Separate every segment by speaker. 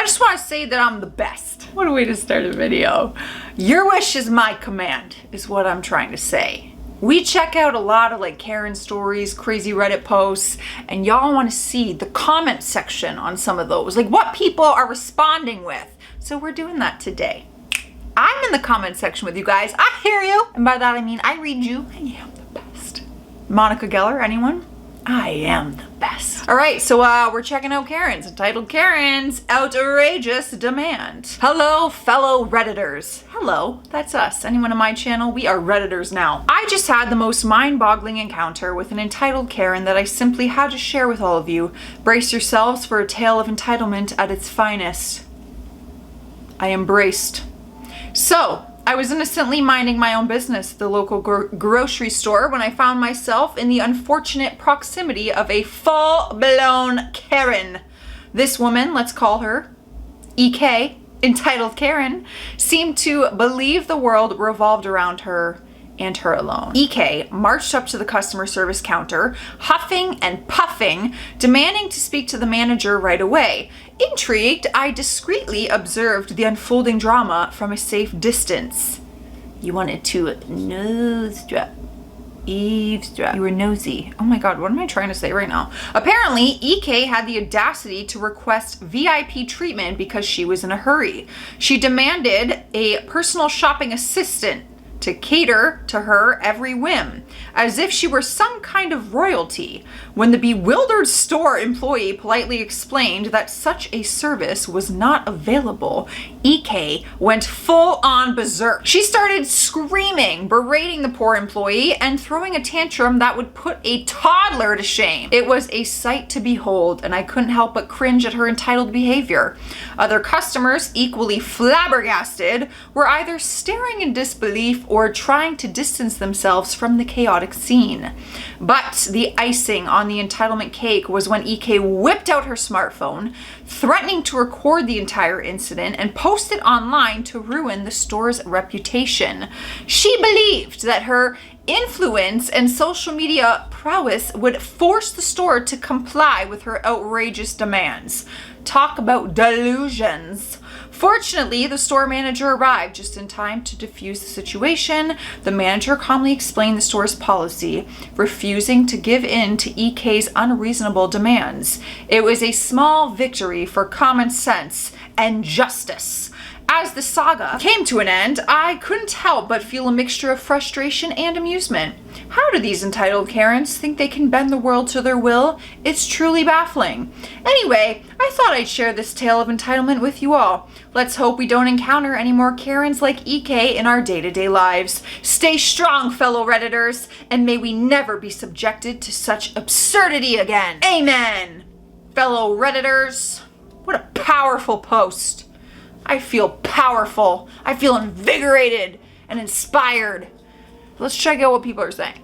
Speaker 1: I just want to say that I'm the best. What a way to start a video. Your wish is my command, is what I'm trying to say. We check out a lot of like Karen stories, crazy Reddit posts, and y'all want to see the comment section on some of those, like what people are responding with. So we're doing that today. I'm in the comment section with you guys. I hear you. And by that I mean I read you. I am the best. Monica Geller, anyone? I am the best. All right, so we're checking out Karen's, entitled Karen's Outrageous Demand. Hello, fellow Redditors. Hello, that's us. Anyone on my channel? We are Redditors now. I just had the most mind-boggling encounter with an entitled Karen that I simply had to share with all of you. Brace yourselves for a tale of entitlement at its finest. I embraced. So, I was innocently minding my own business at the local grocery store when I found myself in the unfortunate proximity of a full-blown Karen. This woman, let's call her EK, entitled Karen, seemed to believe the world revolved around her and her alone. EK marched up to the customer service counter, huffing and puffing, demanding to speak to the manager right away. Intrigued, I discreetly observed the unfolding drama from a safe distance. You wanted to eavesdrop. You were nosy. Oh my god, what am I trying to say right now? Apparently, EK had the audacity to request VIP treatment because she was in a hurry. She demanded a personal shopping assistant to cater to her every whim, as if she were some kind of royalty. When the bewildered store employee politely explained that such a service was not available, EK went full-on berserk. She started screaming, berating the poor employee, and throwing a tantrum that would put a toddler to shame. It was a sight to behold, and I couldn't help but cringe at her entitled behavior. Other customers, equally flabbergasted, were either staring in disbelief or trying to distance themselves from the chaotic scene. But the icing on the entitlement cake was when EK whipped out her smartphone, threatening to record the entire incident and post it online to ruin the store's reputation. She believed that her influence and social media prowess would force the store to comply with her outrageous demands. Talk about delusions. Fortunately, the store manager arrived just in time to defuse the situation. The manager calmly explained the store's policy, refusing to give in to EK's unreasonable demands. It was a small victory for common sense and justice. As the saga came to an end, I couldn't help but feel a mixture of frustration and amusement. How do these entitled Karens think they can bend the world to their will? It's truly baffling. Anyway, I thought I'd share this tale of entitlement with you all. Let's hope we don't encounter any more Karens like EK in our day-to-day lives. Stay strong, fellow Redditors, and may we never be subjected to such absurdity again. Amen! Fellow Redditors, what a powerful post. I feel powerful. I feel invigorated and inspired. Let's check out what people are saying.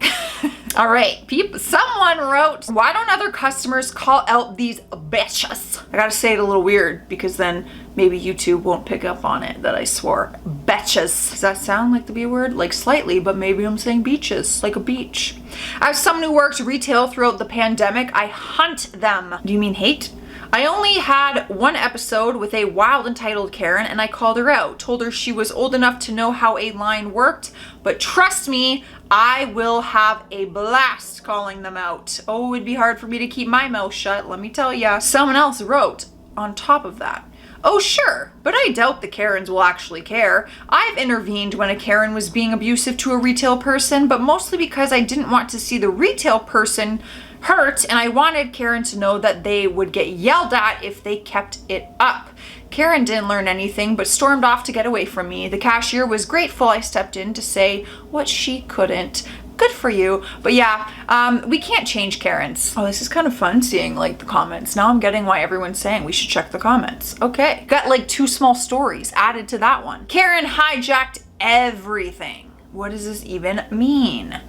Speaker 1: All right, someone wrote, why don't other customers call out these betches? I gotta say it a little weird because then maybe YouTube won't pick up on it that I swore. Betches. Does that sound like the B word? Like slightly, but maybe I'm saying beaches, like a beach. As someone who worked retail throughout the pandemic, I hunt them. Do you mean hate? I only had one episode with a wild entitled Karen, and I called her out, told her she was old enough to know how a line worked, but trust me, I will have a blast calling them out. Oh, it'd be hard for me to keep my mouth shut, let me tell ya. Someone else wrote on top of that, oh sure, but I doubt the Karens will actually care. I've intervened when a Karen was being abusive to a retail person, but mostly because I didn't want to see the retail person hurt, and I wanted Karen to know that they would get yelled at if they kept it up. Karen didn't learn anything but stormed off to get away from me. The cashier was grateful I stepped in to say what she couldn't. Good for you. But yeah, we can't change Karens. Oh, this is kind of fun seeing like the comments. Now I'm getting why everyone's saying we should check the comments. Okay, got like 2 small stories added to that one. Karen hijacked everything. What does this even mean?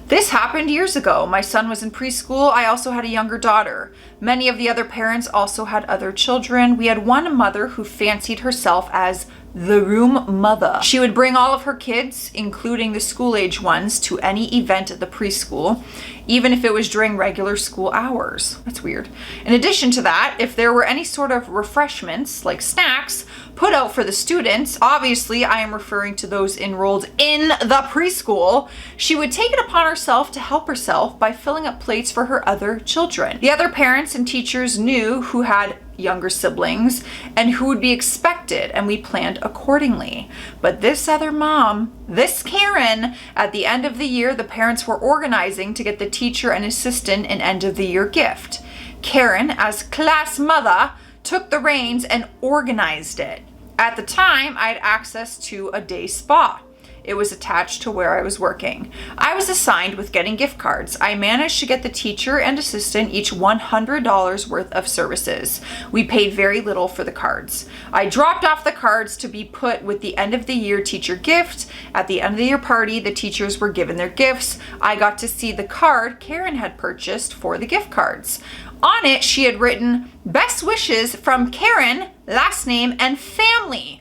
Speaker 1: This happened years ago. My son was in preschool. I also had a younger daughter. Many of the other parents also had other children. We had one mother who fancied herself as the room mother. She would bring all of her kids, including the school-age ones, to any event at the preschool, even if it was during regular school hours. That's weird. In addition to that, if there were any sort of refreshments, like snacks, put out for the students, obviously I am referring to those enrolled in the preschool, she would take it upon herself to help herself by filling up plates for her other children. The other parents and teachers knew who had younger siblings and who would be expected, and we planned accordingly. But this other mom, this Karen, at the end of the year, the parents were organizing to get the teacher and assistant an end of the year gift. Karen, as class mother, took the reins and organized it. At the time, I had access to a day spa. It was attached to where I was working. I was assigned with getting gift cards. I managed to get the teacher and assistant each $100 worth of services. We paid very little for the cards. I dropped off the cards to be put with the end of the year teacher gift. At the end of the year party, the teachers were given their gifts. I got to see the card Karen had purchased for the gift cards. On it, she had written, "Best wishes from Karen, last name and family."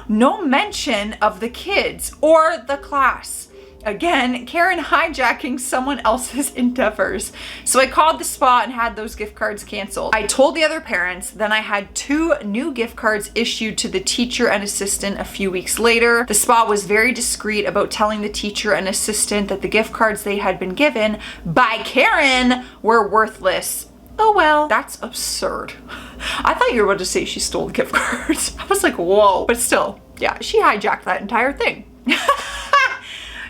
Speaker 1: No mention of the kids or the class. Again, Karen hijacking someone else's endeavors. So I called the spa and had those gift cards canceled. I told the other parents, then I had 2 new gift cards issued to the teacher and assistant a few weeks later. The spa was very discreet about telling the teacher and assistant that the gift cards they had been given by Karen were worthless. Oh well, that's absurd. I thought you were about to say she stole the gift cards. I was like, whoa. But still, yeah, she hijacked that entire thing.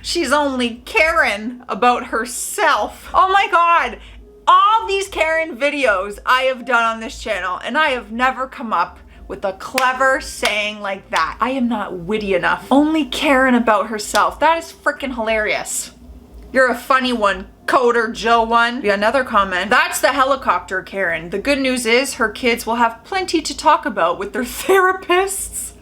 Speaker 1: She's only Karen about herself. Oh my God. All these Karen videos I have done on this channel, and I have never come up with a clever saying like that. I am not witty enough. Only Karen about herself. That is freaking hilarious. You're a funny one, Coder Joe one. We got another comment. That's the helicopter Karen. The good news is her kids will have plenty to talk about with their therapists.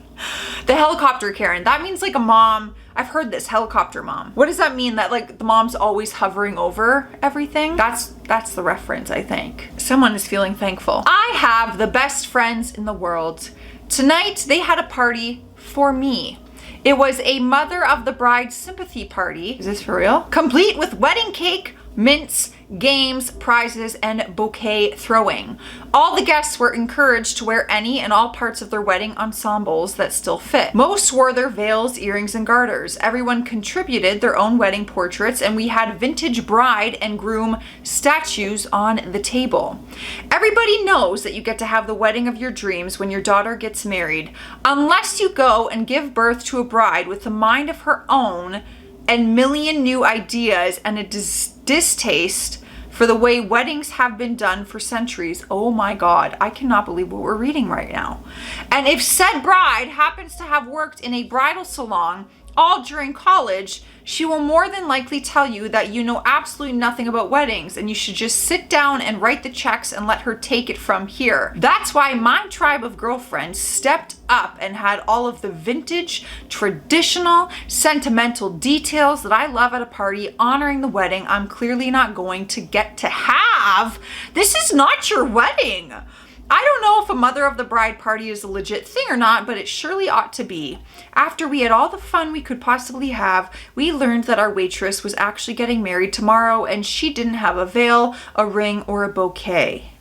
Speaker 1: The helicopter Karen, that means like a mom. I've heard this, helicopter mom. What does that mean? That like the mom's always hovering over everything? That's the reference, I think. Someone is feeling thankful. I have the best friends in the world. Tonight they had a party for me. It was a mother of the bride sympathy party. Is this for real? Complete with wedding cake, mints, games, prizes, and bouquet throwing. All the guests were encouraged to wear any and all parts of their wedding ensembles that still fit. Most wore their veils, earrings, and garters. Everyone contributed their own wedding portraits, and we had vintage bride and groom statues on the table. Everybody knows that you get to have the wedding of your dreams when your daughter gets married, unless you go and give birth to a bride with a mind of her own and million new ideas and a distaste for the way weddings have been done for centuries. Oh my God, I cannot believe what we're reading right now. And if said bride happens to have worked in a bridal salon all during college, she will more than likely tell you that you know absolutely nothing about weddings and you should just sit down and write the checks and let her take it from here. That's why my tribe of girlfriends stepped up and had all of the vintage, traditional, sentimental details that I love at a party honoring the wedding I'm clearly not going to get to have. This is not your wedding. I don't know if a mother of the bride party is a legit thing or not, but it surely ought to be. After we had all the fun we could possibly have, we learned that our waitress was actually getting married tomorrow and she didn't have a veil, a ring, or a bouquet.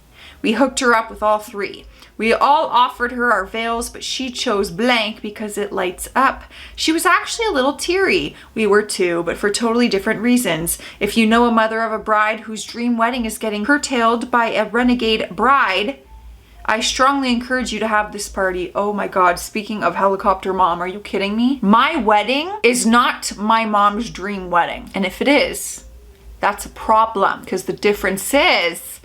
Speaker 1: We hooked her up with all 3. We all offered her our veils, but she chose blank because it lights up. She was actually a little teary. We were too, but for totally different reasons. If you know a mother of a bride whose dream wedding is getting curtailed by a renegade bride, I strongly encourage you to have this party. Oh my God, speaking of helicopter mom, are you kidding me? My wedding is not my mom's dream wedding. And if it is, that's a problem because the difference is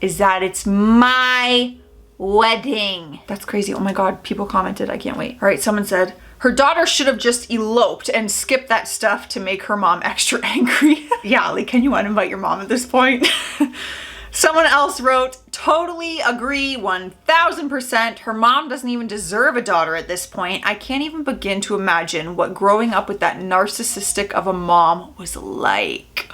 Speaker 1: that it's my wedding. That's crazy. Oh my God, people commented. I can't wait. All right, someone said, her daughter should have just eloped and skipped that stuff to make her mom extra angry. Yeah, like, can you uninvite your mom at this point? Someone else wrote, totally agree 1000%. Her mom doesn't even deserve a daughter at this point. I can't even begin to imagine what growing up with that narcissistic of a mom was like.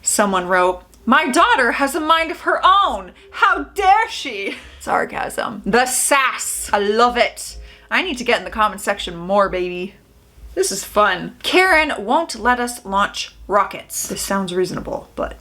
Speaker 1: Someone wrote, My daughter has a mind of her own. How dare she? Sarcasm. The sass. I love it. I need to get in the comment section more, baby. This is fun. Karen won't let us launch rockets. This sounds reasonable, but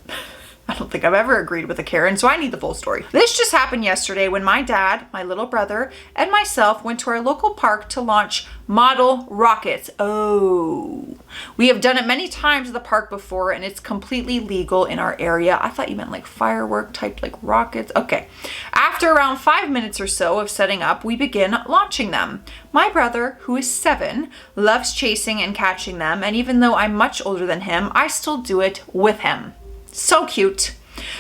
Speaker 1: I don't think I've ever agreed with a Karen, so I need the full story. This just happened yesterday when my dad, my little brother, and myself went to our local park to launch model rockets. Oh, we have done it many times at the park before, and it's completely legal in our area. I thought you meant like firework type, like rockets. Okay. After around 5 minutes or so of setting up, we begin launching them. My brother, who is 7, loves chasing and catching them, and even though I'm much older than him, I still do it with him. So cute.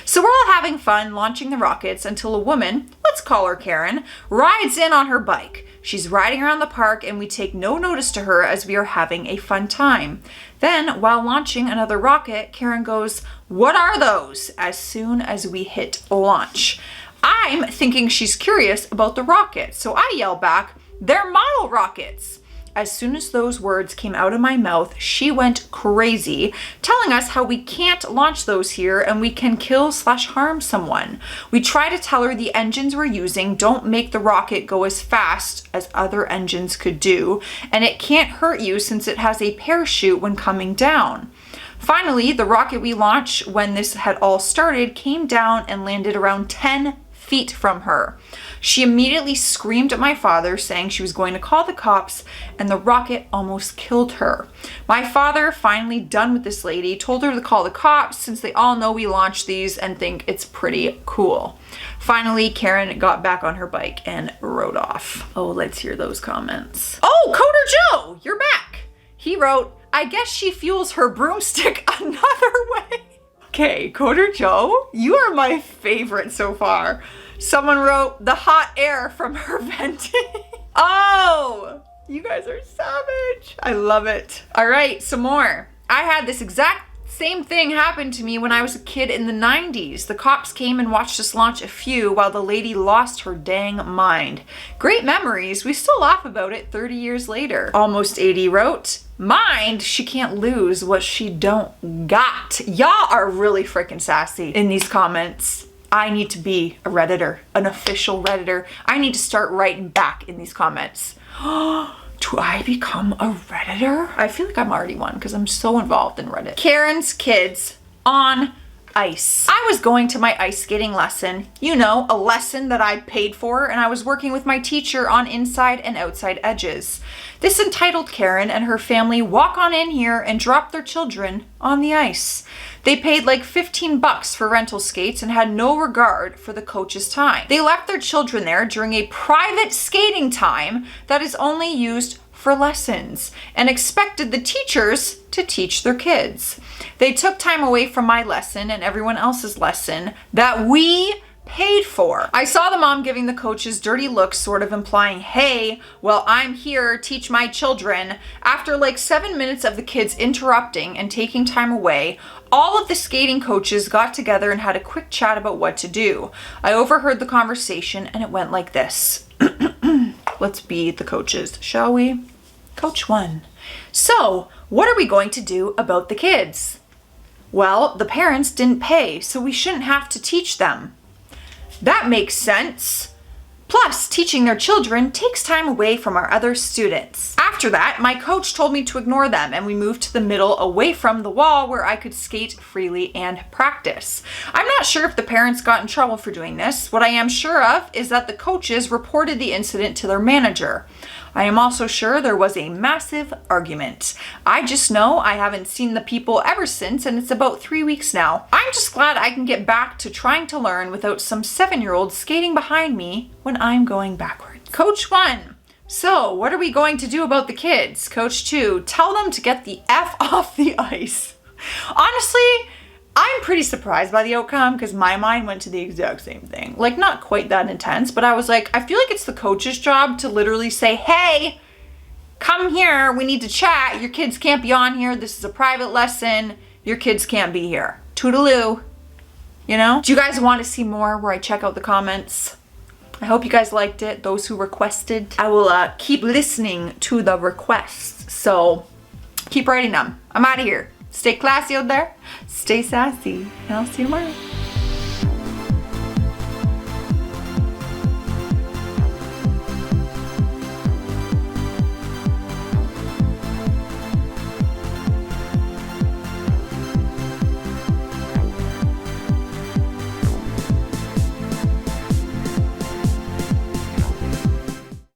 Speaker 1: So we're all having fun launching the rockets until a woman, let's call her Karen, rides in on her bike. She's riding around the park and we take no notice to her as we are having a fun time. Then, while launching another rocket, Karen goes, "What are those?" as soon as we hit launch. I'm thinking she's curious about the rockets, so I yell back, "They're model rockets." As soon as those words came out of my mouth, she went crazy, telling us how we can't launch those here and we can kill/harm someone. We try to tell her the engines we're using don't make the rocket go as fast as other engines could do, and it can't hurt you since it has a parachute when coming down. Finally, the rocket we launched when this had all started came down and landed around 10 feet from her. She immediately screamed at my father, saying she was going to call the cops, and the rocket almost killed her. My father, finally done with this lady, told her to call the cops since they all know we launched these and think it's pretty cool. Finally, Karen got back on her bike and rode off. Oh, let's hear those comments. Oh, Coder Joe, you're back. He wrote, "I guess she fuels her broomstick another way." Okay, Coder Joe, you are my favorite so far. Someone wrote, "The hot air from her venting." Oh, you guys are savage. I love it. All right, some more. I had this exact same thing happen to me when I was a kid in the 90s. The cops came and watched us launch a few while the lady lost her dang mind. Great memories. We still laugh about it 30 years later. Almost 80 wrote, "Mind, she can't lose what she don't got." Y'all are really freaking sassy in these comments. I need to be a Redditor, an official Redditor. I need to start writing back in these comments. Do I become a Redditor? I feel like I'm already one because I'm so involved in Reddit. Karen's kids on ice. I was going to my ice skating lesson, you know, a lesson that I paid for, and I was working with my teacher on inside and outside edges. This entitled Karen and her family walk on in here and drop their children on the ice. They paid like $15 for rental skates and had no regard for the coach's time. They left their children there during a private skating time that is only used for lessons and expected the teachers to teach their kids. They took time away from my lesson and everyone else's lesson that we paid for. I saw the mom giving the coaches dirty looks, sort of implying, "Hey, well, I'm here, teach my children." After like 7 minutes of the kids interrupting and taking time away, all of the skating coaches got together and had a quick chat about what to do. I overheard the conversation and it went like this. Let's be the coaches, shall we? Coach 1. "So, what are we going to do about the kids?" "Well, the parents didn't pay, so we shouldn't have to teach them." "That makes sense. Plus, teaching their children takes time away from our other students." After that, my coach told me to ignore them and we moved to the middle away from the wall where I could skate freely and practice. I'm not sure if the parents got in trouble for doing this. What I am sure of is that the coaches reported the incident to their manager. I am also sure there was a massive argument. I just know I haven't seen the people ever since, and it's about 3 weeks now. I'm just glad I can get back to trying to learn without some 7-year-old skating behind me when I'm going backwards. Coach 1. "So, what are we going to do about the kids?" Coach 2. "Tell them to get the F off the ice." Honestly, I'm pretty surprised by the outcome because my mind went to the exact same thing. Like, not quite that intense, but I was like, I feel like it's the coach's job to literally say, "Hey, come here, we need to chat. Your kids can't be on here. This is a private lesson. Your kids can't be here. Toodaloo." You know? Do you guys want to see more where I check out the comments? I hope you guys liked it, those who requested. I will keep listening to the requests, so keep writing them. I'm out of here. Stay classy out there. Stay sassy. And I'll see you tomorrow.